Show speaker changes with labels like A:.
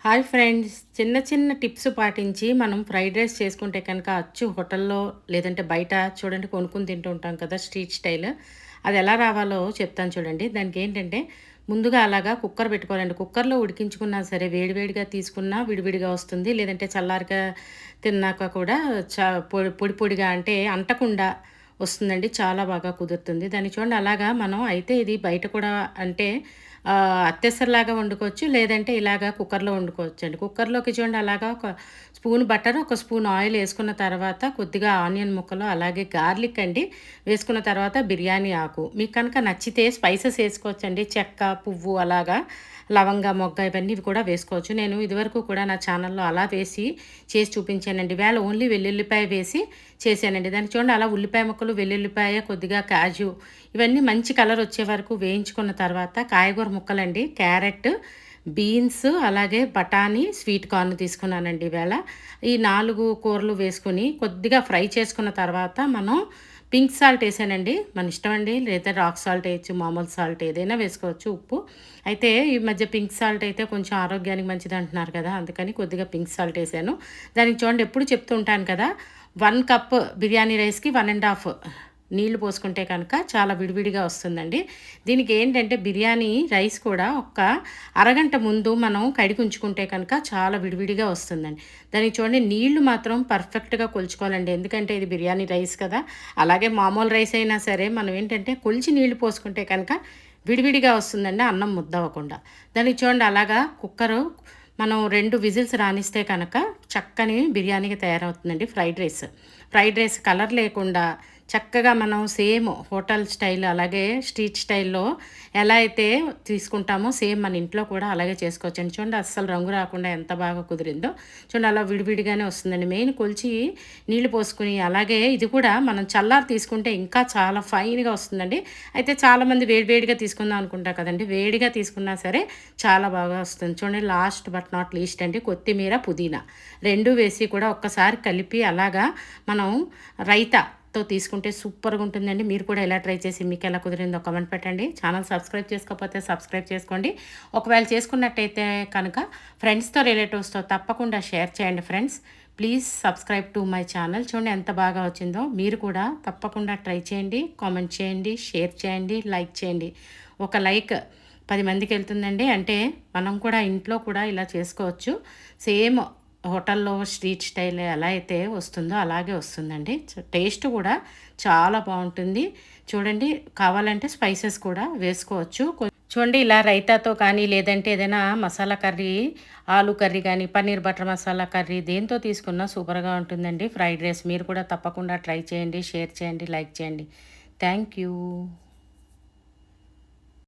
A: Hi friends, చిన్న చిన్న tips పాటించి మనం ఫ్రైడ్ రైస్ చేసుకుంటే కనుక అచ్చు హోటల్లో లేదంటే బయట చూడండి కొనుక్కొని తింటూ ఉంటాం కదా స్ట్రీట్ స్టైల్. అది ఎలా రావాలో చెప్తాను చూడండి. దానికి ఏంటంటే ముందుగా అలాగా కుక్కర్ పెట్టుకోవాలండి. కుక్కర్లో ఉడికించుకున్నా సరే వేడివేడిగా తీసుకున్నా విడివిడిగా వస్తుంది. లేదంటే చల్లారిగా తిన్నాక కూడా పొడి పొడి పొడిగా అంటే అంటకుండా వస్తుందండి. చాలా బాగా కుదురుతుంది. దాన్ని చూడండి అలాగా మనం అయితే ఇది బయట కూడా అంటే అత్తెసరిలాగా వండుకోవచ్చు. లేదంటే ఇలాగా కుక్కర్‌లో వండుకోవచ్చండి. కుక్కర్‌లోకి చూడండి అలాగా ఒక స్పూన్ బటర్, ఒక స్పూన్ ఆయిల్ ఏసుకున్న తర్వాత కొద్దిగా ఆనియన్ ముక్కలు, అలాగే గార్లిక్ అండి వేసుకున్న తర్వాత బిర్యానీ ఆకు. మీకు కనుక నచ్చితే స్పైసెస్ ఏసుకోవచ్చండి. చెక్క, పువ్వు అలాగా లవంగ, మొగ్గ ఇవన్నీ కూడా వేసుకోవచ్చు. నేను ఇదివరకు కూడా నా ఛానల్‌లో అలా వేసి చేసి చూపించానండి. ఇవాళ ఓన్లీ వెల్లుల్లిపాయ వేసి చేశానండి. దానికి చూడండి అలా ఉల్లిపాయ ముక్కలు, వెల్లుల్లిపాయ, కొద్దిగా కాజు ఇవన్నీ మంచి కలర్ వచ్చే వరకు వేయించుకున్న తర్వాత కాయగూర ముక్కలండి, క్యారెట్, బీన్స్, అలాగే బఠానీ, స్వీట్ కార్న్ తీసుకున్నానండి ఈవేళ. ఈ 4 కూరలు వేసుకొని కొద్దిగా ఫ్రై చేసుకున్న తర్వాత మనం పింక్ సాల్ట్ ఏసానండి. మన ఇష్టం అండి. లేదా రాక్ సాల్ట్ ఏయొచ్చు, మామూలు సాల్ట్ ఏదైనా వేసుకోవచ్చు, ఉప్పు. అయితే ఈ మధ్య పింక్ సాల్ట్ అయితే కొంచెం ఆరోగ్యానికి మంచిది అంటున్నారు కదా! అందుకని కొద్దిగా పింక్ సాల్ట్ ఏసాను. దానికి చూడండి ఎప్పుడు చెప్తూ ఉంటాను కదా! 1 కప్ బిర్యానీ రైస్‌కి 1 ½ నీళ్లు పోసుకుంటే కనుక చాలా విడివిడిగా వస్తుందండి. దీనికి ఏంటంటే బిర్యానీ రైస్ కూడా ఒక అరగంట ముందు మనం కడిగి ఉంచుకుంటే కనుక చాలా విడివిడిగా వస్తుందండి. దానికి చూడండి నీళ్లు మాత్రం పర్ఫెక్ట్‌గా కొలుచుకోవాలండి. ఎందుకంటే ఇది బిర్యానీ రైస్ కదా! అలాగే మామూలు రైస్ అయినా సరే మనం ఏంటంటే కొలిచి నీళ్లు పోసుకుంటే కనుక విడివిడిగా వస్తుందండి అన్నం ముద్దవ్వకుండా. దానికి చూడండి అలాగా కుక్కరు మనం 2 విజిల్స్ రానిస్తే కనుక చక్కని బిర్యానీగా తయారవుతుందండి fried rice. Fried rice colour లేకుండా చక్కగా మనం సేమ్ హోటల్ స్టైల్ అలాగే స్ట్రీట్ స్టైల్‌లో ఎలా అయితే తీసుకుంటామో సేమ్ మన ఇంట్లో కూడా అలాగే చేసుకోవచ్చండి. చూడండి అస్సలు రంగు రాకుండా ఎంత బాగా కుదిరిందో. చూడండి అలా విడివిడిగానే వస్తుందండి. మెయిన్ కొలిచి నీళ్లు పోసుకొని అలాగే ఇది కూడా మనం చల్లారి తీసుకుంటే ఇంకా చాలా ఫైన్‌గా వస్తుందండి. అయితే చాలామంది వేడి వేడిగా తీసుకుందాం అనుకుంటారు కదండీ! వేడిగా తీసుకున్నా సరే చాలా బాగా వస్తుంది. చూడండి లాస్ట్ బట్ నాట్ లీస్ట్ అండి కొత్తిమీర, పుదీనా 2 వేసి కూడా ఒక్కసారి కలిపి అలాగా మనం రైతాతో తీసుకుంటే సూపర్‌గా ఉంటుందండి. మీరు కూడా ఎలా ట్రై చేసి మీకెలా కుదిరిందో కామెంట్ పెట్టండి. ఛానల్ సబ్స్క్రైబ్ చేసుకోకపోతే సబ్స్క్రైబ్ చేసుకోండి. ఒకవేళ చేసుకున్నట్టయితే కనుక ఫ్రెండ్స్‌తో, రిలేటివ్స్‌తో తప్పకుండా షేర్ చేయండి friends. Please subscribe to my channel. చూడండి ఎంత బాగా వచ్చిందో. మీరు కూడా తప్పకుండా ట్రై చేయండి. కామెంట్ చేయండి, షేర్ చేయండి, లైక్ చేయండి. ఒక లైక్ 10 మందికెళ్తుందండి. అంటే మనం కూడా ఇంట్లో కూడా ఇలా చేసుకోవచ్చు. సేమ్ హోటల్‌లో స్ట్రీట్ స్టైల్ ఎలా అయితే వస్తుందో అలాగే వస్తుందండి. టేస్ట్ కూడా చాలా బావుంటుంది. చూడండి కావాలంటే స్పైసెస్ కూడా వేసుకోవచ్చు. చూడండి ఇలా రైతాతో కానీ లేదంటే ఏదైనా మసాలా కర్రీ, ఆలు కర్రీ గానీ, పన్నీర్ బటర్ మసాలా కర్రీ దేనితో తీసుకున్నా సూపర్‌గా ఉంటుందండి ఫ్రైడ్ రైస్. మీరు కూడా తప్పకుండా ట్రై చేయండి, షేర్ చేయండి, లైక్ చేయండి. Thank you.